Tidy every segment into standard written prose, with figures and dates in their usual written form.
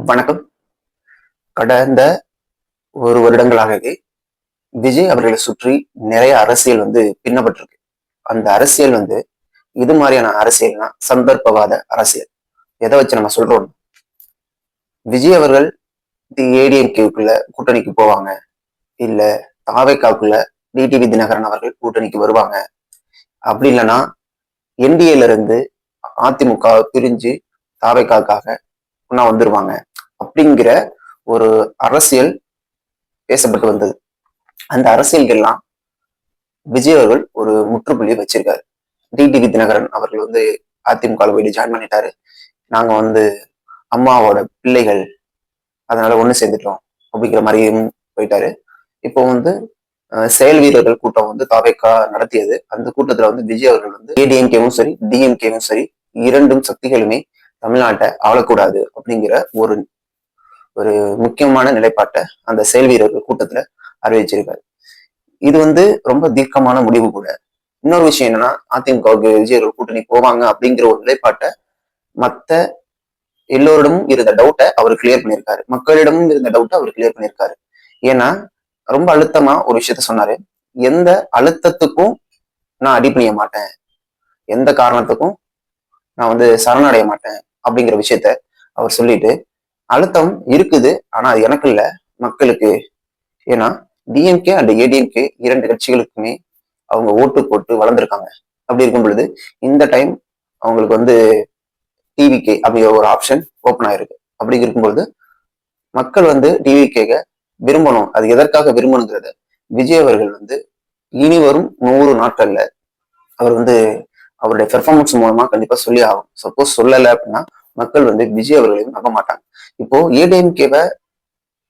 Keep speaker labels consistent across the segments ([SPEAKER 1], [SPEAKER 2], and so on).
[SPEAKER 1] வணக்கம். கடந்த ஒரு வருடங்களாகவே விஜய் அவர்களை சுற்றி நிறைய அரசியல் பின்னப்பட்டிருக்கு. அந்த அரசியல் இது மாதிரியான அரசியல்னா சந்தர்ப்பவாத அரசியல். எதை வச்சு நம்ம சொல்றோம், விஜய் அவர்கள் ஏடிஎம்கேக்குள்ள கூட்டணிக்கு போவாங்க, இல்ல தாவேக்காவுக்குள்ள டிடிவி தினகரன் அவர்கள் கூட்டணிக்கு வருவாங்க, அப்படி இல்லைன்னா என்டிஏல இருந்து அதிமுக பிரிஞ்சு தாவேக்காவுக்காக வந்துருவாங்க அப்படிங்கிற ஒரு அரசியல் பேசப்பட்டு வந்தது. அந்த அரசியல்கள்லாம் விஜய் அவர்கள் ஒரு முற்றுப்புள்ளி வச்சிருக்காரு. டிடிவி தினகரன் அவர்கள் அதிமுக போயிட்டு ஜாயின் பண்ணிட்டாரு. நாங்க அம்மாவோட பிள்ளைகள், அதனால ஒண்ணு சேர்ந்துட்டோம் அப்படிங்கிற மாதிரியும் போயிட்டாரு. இப்போ செயல் வீரர்கள் கூட்டம் தாவேக்கா நடத்தியது. அந்த கூட்டத்துல விஜய் அவர்கள் ஏடிஎம்கேவும் சரி டிஎம்கேவும் சரி இரண்டும் சக்திகளுமே தமிழ்நாட்டை ஆளக்கூடாது அப்படிங்கிற ஒரு ஒரு முக்கியமான நிலைப்பாட்டை அந்த செயல் வீரர்கள் கூட்டத்துல அறிவிச்சிருக்காரு. இது ரொம்ப தீர்க்கமான முடிவு கூட. இன்னொரு விஷயம் என்னன்னா, அதிமுகவுக்கு விஜய் அவர்கள் கூட்டணி போவாங்க அப்படிங்கிற ஒரு நிலைப்பாட்டை மத்த எல்லோரிடமும் இருந்த டவுட்டை அவர் கிளியர் பண்ணியிருக்காரு. மக்களிடமும் இருந்த டவுட்டை அவர் கிளியர் பண்ணியிருக்காரு. ஏன்னா ரொம்ப அழுத்தமா ஒரு விஷயத்த சொன்னாரு. எந்த அழுத்தத்துக்கும் நான் அடிபணிய மாட்டேன், எந்த காரணத்துக்கும் நான் சரணடைய மாட்டேன் அப்படிங்கிற விஷயத்த அவர் சொல்லிட்டு, அழுத்தம் இருக்குது ஆனா அது எனக்கு இல்ல, மக்களுக்கு. ஏன்னா டிஎம்கே அண்ட் ஏடிஎம்கே இரண்டு கட்சிகளுக்குமே அவங்க ஓட்டு போட்டு வளர்ந்துருக்காங்க. அப்படி இருக்கும் பொழுது இந்த டைம் அவங்களுக்கு டிவிகே அப்படிங்கிற ஒரு ஆப்ஷன் ஓப்பன் ஆயிருக்கு. அப்படி இருக்கும்பொழுது மக்கள் டிவிகேக விரும்பணும். அது எதற்காக விரும்பணுங்கிறத விஜய் அவர்கள் இனி வரும் 100 நாட்கள்ல அவர் அவருடைய பெர்ஃபார்மன்ஸ் மூலமா கண்டிப்பா சொல்லி ஆகும். சப்போஸ் சொல்லலை அப்படின்னா மக்கள் விஜய் அவர்களையும் நம்ப மாட்டாங்க. இப்போ ஏடிஎம்கேவை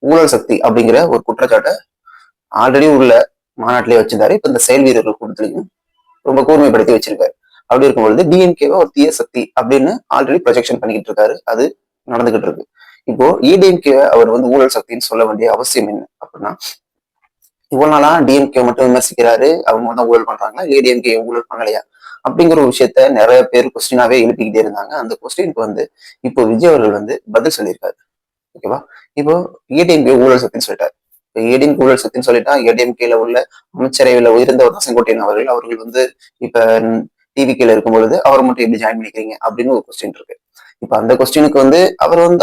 [SPEAKER 1] ஊழல் சக்தி அப்படிங்கிற ஒரு குற்றச்சாட்டை ஆல்ரெடி உள்ள மாநாட்டிலே வச்சிருந்தாரு. இப்ப இந்த செயல் வீரர்கள் கூட்டத்திலையும் ரொம்ப கூர்மைப்படுத்தி வச்சிருக்காரு. அப்படி இருக்கும்பொழுது டிஎம்கேவை ஒரு தீய சக்தி அப்படின்னு ஆல்ரெடி ப்ரொஜெக்ஷன் பண்ணிக்கிட்டு இருக்காரு. அது நடந்துகிட்டு இருக்கு. இப்போ ஏடிஎம்கே அவர் ஊழல் சக்தின்னு சொல்ல வேண்டிய அவசியம் என்ன அப்படின்னா, இவ்வளவு நாளா டிஎம்கே மட்டும் விமர்சிக்கிறாரு, அவங்க தான் ஊழல் பண்றாங்களா, ஏடிஎம்கே ஊழல் பண்ணலையா அப்படிங்கிற ஒரு விஷயத்த நிறைய பேர் கொஸ்டினாவே எழுப்பிக்கிட்டே இருந்தாங்க. அந்த கொஸ்டினுக்கு இப்போ விஜய் அவர்கள் பதில் சொல்லியிருக்காரு. ஓகேவா? இப்போ ஏடிஎம்கே ஊழல் சக்தின்னு சொல்லிட்டாரு. ஏடிஎம்கே ஊழல் சக்தின்னு சொல்லிட்டா ஏடிஎம்கேல உள்ள அமைச்சரவையில இருந்தவர் செங்கோட்டையன் அவர்கள் இப்ப டிவிகேல இருக்கும் பொழுது அவர் மட்டும் எப்படி ஜாயின் பண்ணிக்கிறீங்க அப்படின்னு ஒரு கொஸ்டின் இருக்கு. இப்ப அந்த கொஸ்டினுக்கு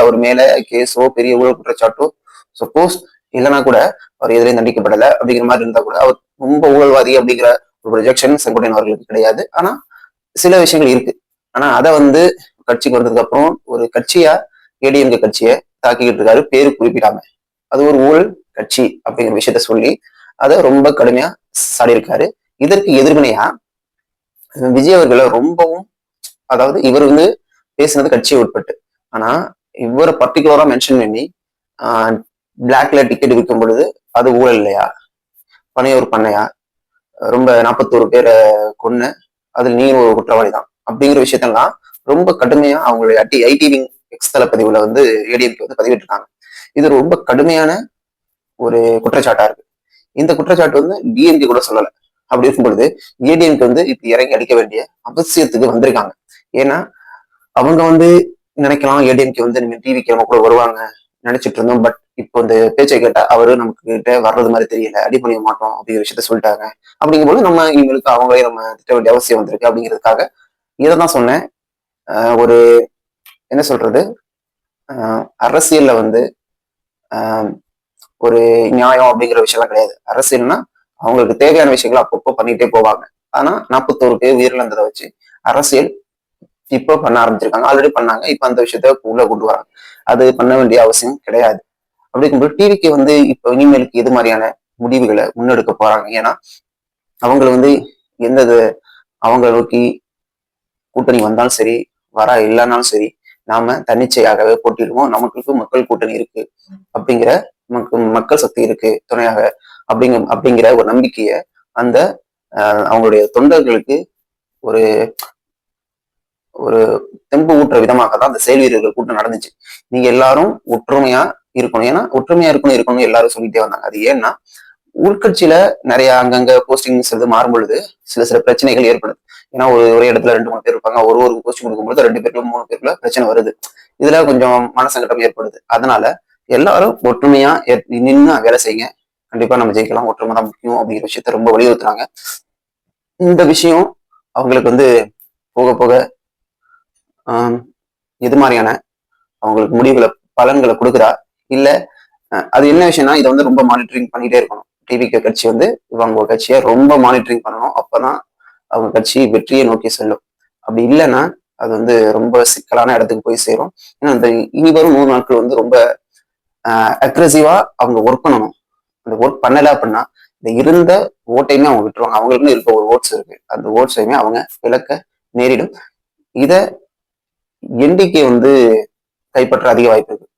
[SPEAKER 1] அவர் மேல கேஸோ பெரிய ஊழல் குற்றச்சாட்டோ சப்போஸ் இல்லைன்னா கூட அவர் எதிரையும் தண்டிக்கப்படலை அப்படிங்கிற மாதிரி இருந்தா கூட அவர் ரொம்ப ஊழல்வாதி அப்படிங்கிற ஒரு ப்ரொஜெக்ஷன் செங்கோட்டையன் அவர்களுக்கு கிடையாது. ஆனா சில விஷயங்கள் இருக்கு. ஆனா அதை கட்சிக்கு வந்ததுக்கு அப்புறம் ஒரு கட்சியா ஏடிஎம்கே கட்சியை தாக்கிக்கிட்டு இருக்காரு, பேரு குறிப்பிடாம. அது ஒரு ஊழல் கட்சி அப்படிங்கிற விஷயத்த சொல்லி அதை ரொம்ப கடுமையா சாடி இருக்காரு. இதற்கு எதிர்வினையா விஜய் அவர்களை ரொம்பவும், அதாவது இவர் பேசினது கட்சியை உட்பட்டு, ஆனா இவரை பர்டிகுலரா மென்ஷன் பண்ணி பிளாக்ல டிக்கெட் விற்கும் பொழுது அது ஊழல் இல்லையா, பனையூர் பண்ணையா, ரொம்ப 41 பேரை கொன்னு அதில் நீ ஒரு குற்றவாளி தான் அப்படிங்கிற விஷயத்தெல்லாம் ரொம்ப கடுமையா அவங்களுடைய ஐடி விங் எக்ஸ் தளப்பதிவுல ஏடிஎம்கே பதிவிட்டிருக்காங்க. இது ரொம்ப கடுமையான ஒரு குற்றச்சாட்டா இருக்கு. இந்த குற்றச்சாட்டு டிஎம்கே கூட சொல்லல. அப்படி இருக்கும் பொழுது ஏடிஎம்கே இப்ப இறங்கி அடிக்க வேண்டிய அவசியத்துக்கு வந்திருக்காங்க. ஏன்னா அவங்க நினைக்கலாம் ஏடிஎம்கே நீங்க டிவிக்கு நம்ம கூட வருவாங்க நினைச்சிட்டு இருந்தோம். பட் இப்போ இந்த பேச்சை கேட்டா அவரு நமக்கு கிட்ட வர்றது மாதிரி தெரியல, அடிப்பணிய மாட்டோம் அப்படிங்கிற விஷயத்த சொல்லிட்டாங்க. அப்படிங்கும்போது நம்ம இவங்களுக்கு அவங்களே நம்ம திட்ட வேண்டிய அவசியம் வந்திருக்கு. அப்படிங்கிறதுக்காக இதைதான் சொன்னேன். ஒரு என்ன சொல்றது, அரசியல்ல ஒரு நியாயம் அப்படிங்கிற விஷயம்லாம் கிடையாது. அரசியல்னா அவங்களுக்கு தேவையான விஷயங்களை அப்பப்போ பண்ணிட்டே போவாங்க. ஆனா 41 பேர் உயிரிழந்ததை வச்சு அரசியல் இப்போ பண்ண ஆரம்பிச்சிருக்காங்க. ஆல்ரெடி பண்ணாங்க, இப்ப அந்த விஷயத்த உள்ள கொண்டு வராங்க. அது பண்ண வேண்டிய அவசியம் கிடையாது. அப்படி இருக்கும்போது டிவிக்கு இப்போ இனிமேலுக்கு எது மாதிரியான முடிவுகளை முன்னெடுக்க போறாங்க. ஏன்னா அவங்க எந்த அவங்க நோக்கி கூட்டணி வந்தாலும் சரி, வர இல்லைன்னாலும் சரி, நாம தன்னிச்சையாகவே போட்டிடுவோம், நமக்கு மக்கள் கூட்டணி இருக்கு அப்படிங்கிற, மக்கள் சக்தி இருக்கு துணையாக அப்படிங்கிற ஒரு நம்பிக்கைய அந்த அவங்களுடைய தொண்டர்களுக்கு ஒரு ஒரு தெம்பு ஊட்டுற விதமாக தான் அந்த செயல் வீரர்கள் கூட்டம் நடந்துச்சு. நீங்க எல்லாரும் ஒற்றுமையா இருக்கணும். ஏன்னா ஒற்றுமையா இருக்கணும் எல்லாரும் சொல்லிட்டே வந்தாங்க. அது ஏன்னா உள்கட்சியில நிறைய அங்கங்க போஸ்டிங்ஸ் மாறும் பொழுது சில பிரச்சனைகள் ஏற்படுது. ஏன்னா ஒரே இடத்துல 2 3 பேர் இருப்பாங்க. ஒரு கோச்சிங் கொடுக்கும்போது 2 பேருக்குள்ள 3 பேருக்குள்ள பிரச்சனை வருது. இதுல கொஞ்சம் மனசங்கடம் ஏற்படுது. அதனால எல்லாரும் ஒற்றுமையா நின்று வேலை செய்யுங்க. கண்டிப்பா நம்ம ஜெயிக்கலாம். ஒற்றுமை தான் முக்கியம் அப்படிங்கிற விஷயத்த ரொம்ப வலியுறுத்துறாங்க. இந்த விஷயம் அவங்களுக்கு வந்து போக போக எது மாதிரியான அவங்களுக்கு முடிவுகளை பலன்களை கொடுக்குறா, இல்ல அது என்ன விஷயம்னா இதை வந்து ரொம்ப மானிட்டரிங் பண்ணிட்டே இருக்கணும். டிவிகே கட்சி வந்து இவங்க கட்சியை ரொம்ப மானிட்டரிங் பண்ணணும். அப்பதான் அவங்க கட்சி வெற்றியை நோக்கி செல்லும். அப்படி இல்லைன்னா அது வந்து ரொம்ப சிக்கலான இடத்துக்கு போய் சேரும். ஏன்னா இந்த இனி வரும் 100 நாட்கள் வந்து ரொம்ப அக்ரெசிவா அவங்க ஒர்க் பண்ணணும். அந்த ஒர்க் பண்ணல அப்படின்னா இந்த இருந்த ஓட்டையுமே அவங்க விட்டுருவாங்க. அவங்களுக்குன்னு இருக்க ஒரு ஓட்ஸ் இருக்கு. அந்த ஓட்ஸையுமே அவங்க இழக்க நேரிடும். இத என்டிகே வந்து கைப்பற்ற அதிக வாய்ப்பு இருக்கு.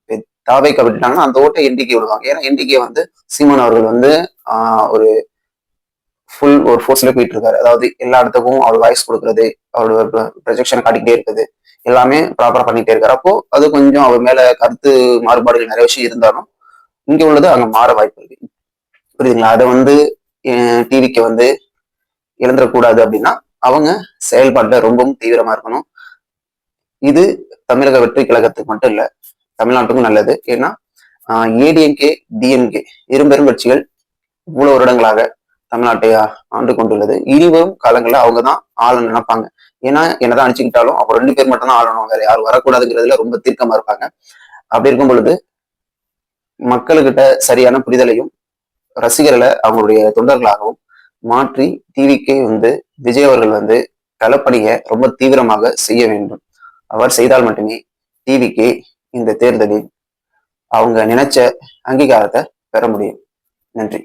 [SPEAKER 1] தாவேக்கா விட்டுட்டாங்கன்னா அந்த ஓட்டை என்டிகே விடுவாங்க. ஏன்னா என்டிகே வந்து சீமான் அவர்கள் வந்து ஒரு ஃபுல் ஒரு ஃபோர்ஸ்ல போயிட்டு இருக்காரு. அதாவது எல்லா இடத்துக்கும் அவர் வாய்ஸ் கொடுக்கறது, அவரோட ப்ரொஜெக்ஷனை காட்டிக்கிட்டே இருக்குது, எல்லாமே ப்ராப்பரா பண்ணிட்டே இருக்காரு. அப்போ அது கொஞ்சம் அவர் மேல கருத்து மாறுபாடுகள் நிறைய விஷயம் இருந்தாலும் இங்க உள்ளது அங்க மாற வாய்ப்பு இருக்கு. புரியுதுங்களா? அதை வந்து டிவிக்கு வந்து இழந்துடக்கூடாது அப்படின்னா அவங்க செயல்பாட்டுல ரொம்பவும் தீவிரமா இருக்கணும். இது தமிழக வெற்றி கழகத்துக்கு மட்டும் இல்ல, தமிழ்நாட்டுக்கும் நல்லது. ஏன்னா ஏடிஎம்கே டிஎம்கே இருபெரும் கட்சிகள் இவ்வளவு வருடங்களாக தமிழ்நாட்டை ஆண்டு கொண்டுள்ளது. இனிவரும் காலங்களில் அவங்க தான் ஆள நினைப்பாங்க. ஏன்னா என்னதான் அடிச்சுக்கிட்டாலும் அப்போ 2 பேர் மட்டும் தான் ஆளணும், வேற யாரும் வரக்கூடாதுங்கிறதுல ரொம்ப தீர்க்கமா இருப்பாங்க. அப்படி இருக்கும் பொழுது மக்களுக்கிட்ட சரியான புரிதலையும் ரசிகர்களை அவங்களுடைய தொண்டர்களாகவும் மாற்றி டிவிக்கே வந்து விஜய் அவர்கள் வந்து களப்பணியை ரொம்ப தீவிரமாக செய்ய வேண்டும். அவர் செய்தால் மட்டுமே டிவிக்கே இந்த தேர்தலில் அவங்க நினைச்ச அங்கீகாரத்தை பெற முடியும். நன்றி.